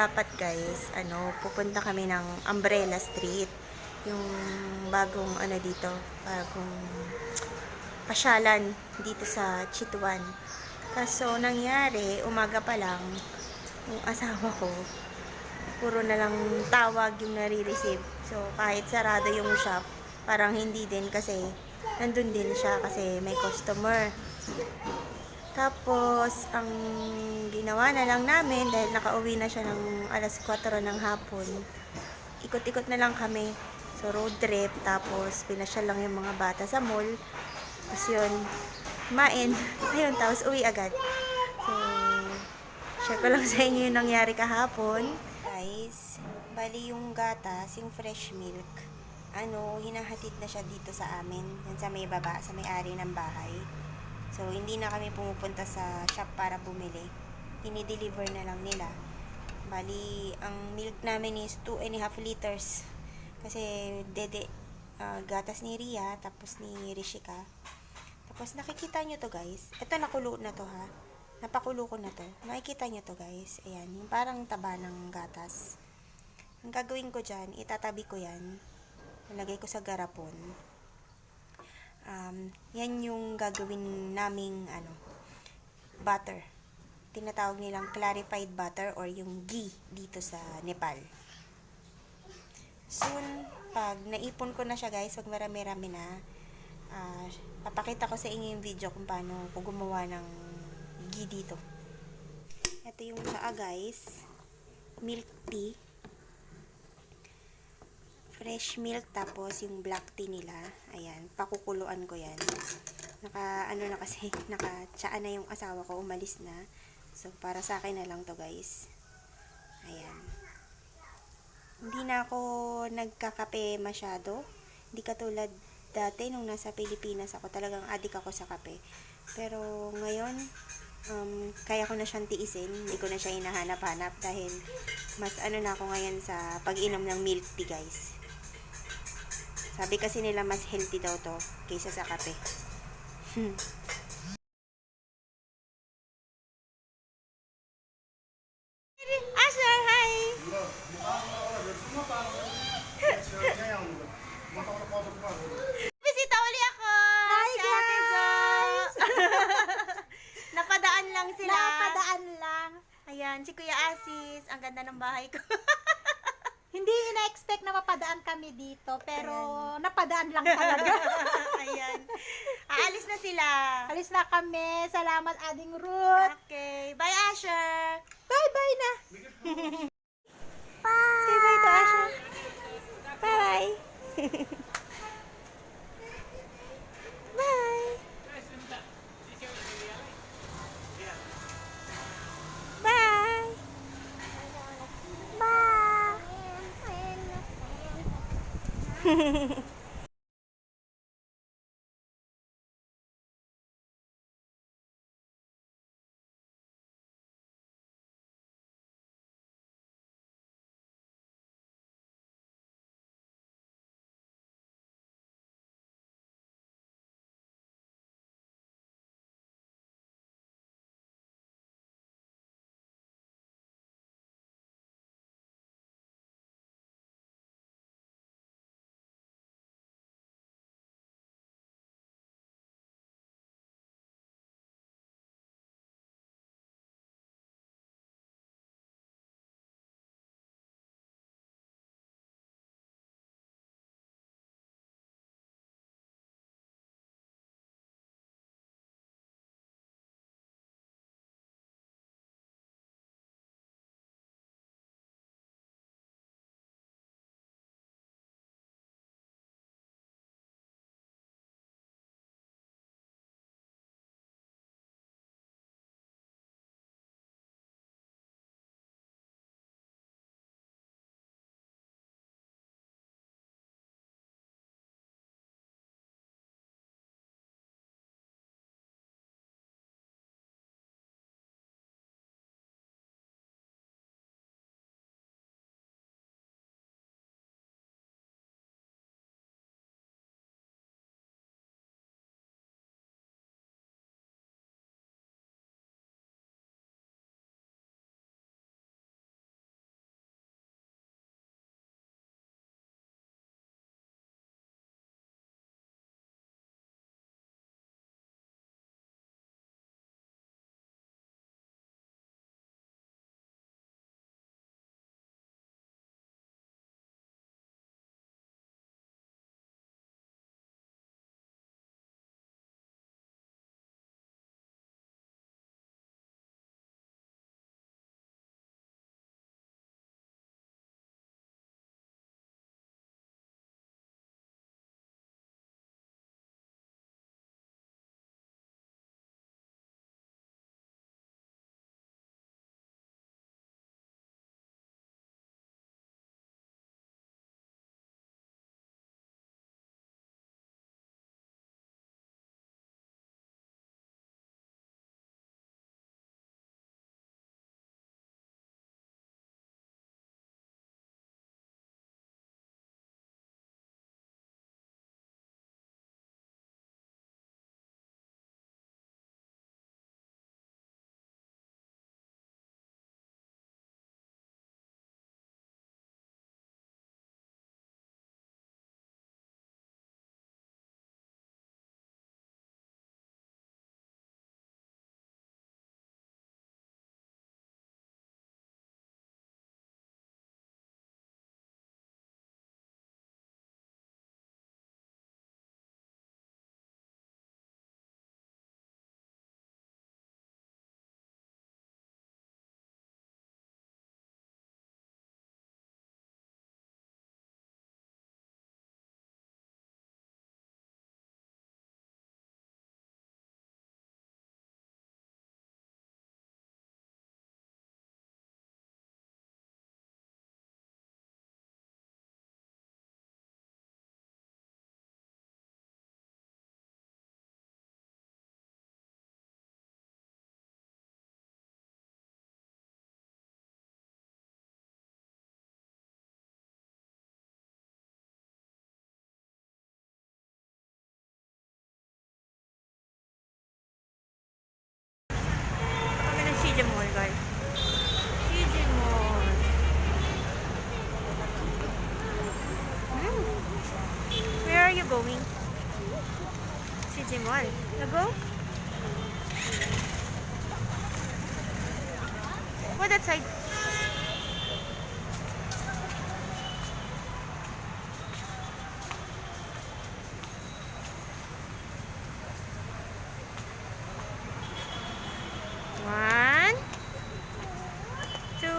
dapat guys, pupunta kami ng Umbrella Street. Yung bagong dito, bagong pasyalan dito sa Chituan. Kaso nangyari, umaga pa lang, yung asawa ko, puro na lang tawag yung nare-receive. So kahit sarado yung shop, parang hindi din kasi nandun din siya kasi may customer. Tapos, ang ginawa na lang namin, dahil nakauwi na siya ng alas 4 ng hapon, ikot-ikot na lang kami. So, road trip, tapos pinasyal lang yung mga bata sa mall. Tapos yun, kumain. Ayun, tapos uwi agad. So, share ko lang sa inyo yung nangyari kahapon. Guys, bali yung gatas, yung fresh milk, hinahatid na siya dito sa amin. Yan sa may baba, sa may-ari ng bahay. So, hindi na kami pumupunta sa shop para bumili. Ini-deliver na lang nila. Bali, ang milk namin is 2.5 liters. Kasi, gatas ni Ria, tapos ni Rishika. Tapos, nakikita nyo to guys. Ito, nakulo na to ha. Napakulo ko na to. Nakikita nyo to guys. Ayan, yung parang taba ng gatas. Ang gagawin ko dyan, itatabi ko yan. Ilagay ko sa garapon. Yan yung gagawin naming butter. Tinatawag nilang clarified butter or yung ghee dito sa Nepal. Soon, pag naipon ko na siya guys, pag marami-rami na, papakita ko sa inyo yung video kung paano ko gumawa ng ghee dito. Ito yung tsaa guys, milk tea, fresh milk, tapos yung black tea nila. Ayan, pakukuluan ko yan. Naka-tsaa na yung asawa ko, umalis na. So, para sa akin na lang to guys. Ayan. Hindi na ako nagkakape masyado. Hindi katulad dati nung nasa Pilipinas ako, talagang adik ako sa kape. Pero ngayon, kaya ko na siyang tiisin. Hindi ko na siya hinahanap-hanap dahil mas na ako ngayon sa pag-inom ng milk tea guys. Sabi kasi nila mas healthy daw to kaysa sa kape. Asher, hi! Bisita uli ako! Hi Si Ate Jo! guys! Napadaan lang sila. Napadaan lang. Ayan, si Kuya Asis. Ang ganda ng bahay ko. Hindi ina-expect na mapadaan kami dito, pero napadaan lang talaga. Ayan. Aalis na sila. Alis na kami. Salamat, Ading Ruth. Okay. Bye, Asher. Bye-bye na. Say bye to Asher. Bye. Bye. Bye. Bye. going? CJ Mall. You go? Go that side. One, two,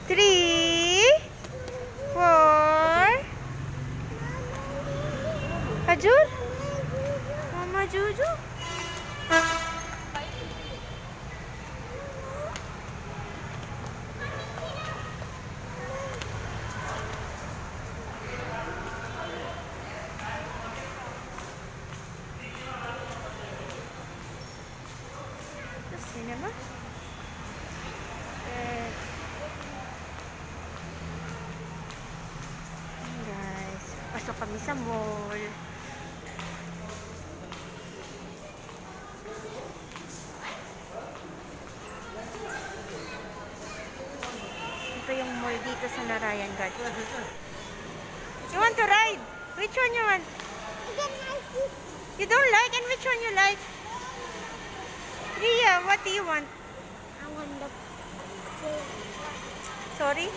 three, four. Ajur? Mama Juju? The cinema? Guys, pasok kami sa mall. Ito yung mall dito sa Narayan God. You want to ride? Which one you want? You don't like? And which one you like? Ria, what do you want? I want the Sorry?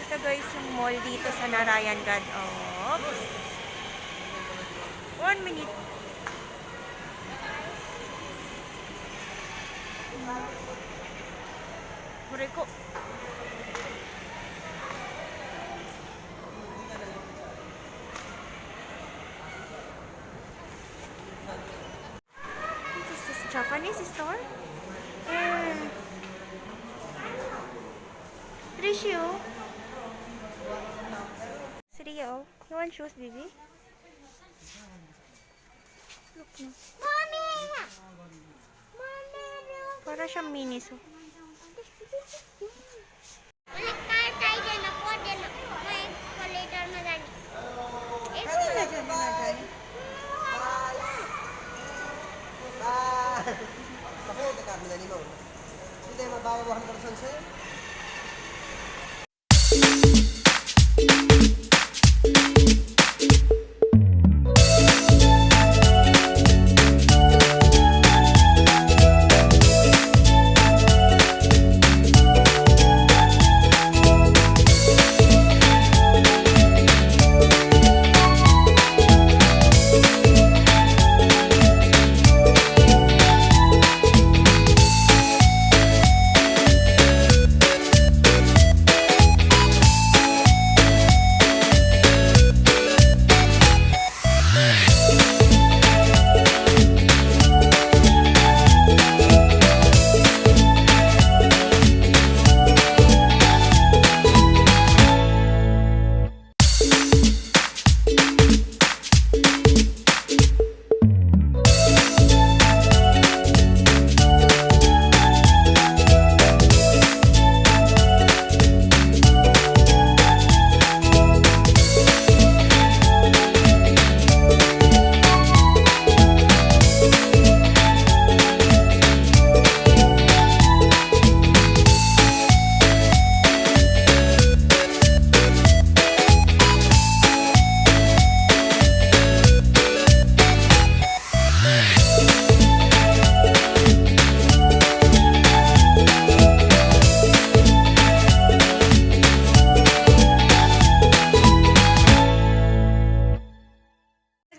Ito guys yung mall dito sa Narayan God. Oops. 1 minute. Mureko. This is Japanese store? Trishu. Rio, you want shoes, baby? Look no. Mommy! Mommy! Para siyang miniso. Nagkatay din ako din. May escalator na dyan. Ano na dyan? Bakit nagkamila ni Mo? Hindi, mababawahan ka sa sa'yo?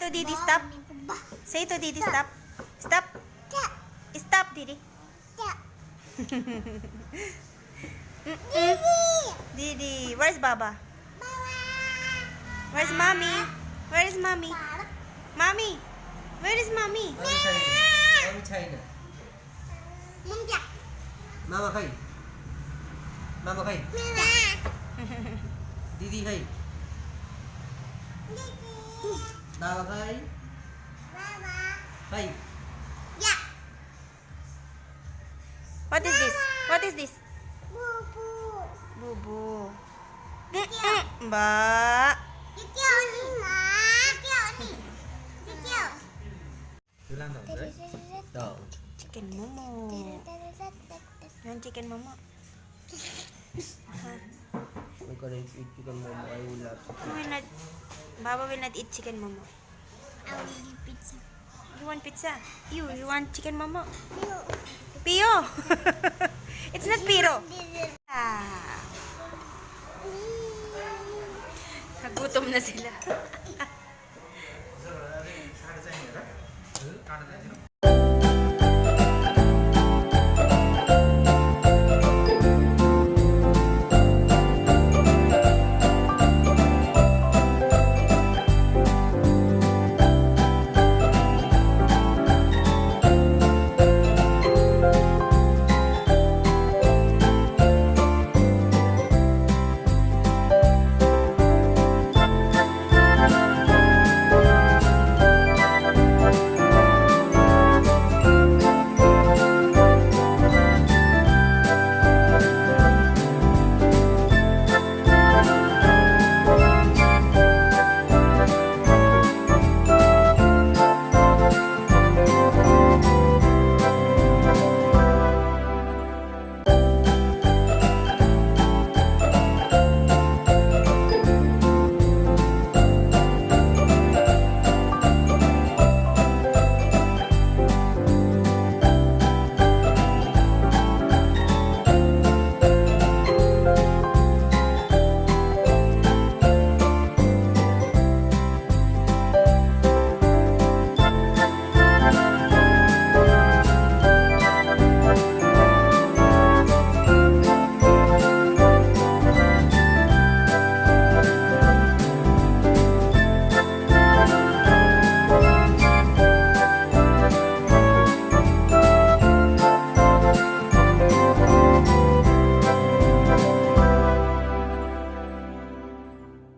To Didi, stop. Say to Didi, stop. Stop. Stop, Didi. Didi, where's Baba? Where's Mommy? Where is Mommy? Mommy, where is Mommy? Mami China. Mami China. Mumja. Mama kay. Mama kay. Mama. Didi kay. Dawa kay. Mama. Kay. Ya. What is this? What is this? Bubu. Bubu. Ba. Dikyo ni ma. Dikyo ni. Dikyo. Wala na, right? Daw. Chicken momo. Yan chicken momo. We couldn't eat chicken momo. I will not. Baba will not eat chicken momo. I will eat pizza. You want pizza? You want chicken momo? Ew. Pio! It's not Piro. Ah. Nagutom na sila.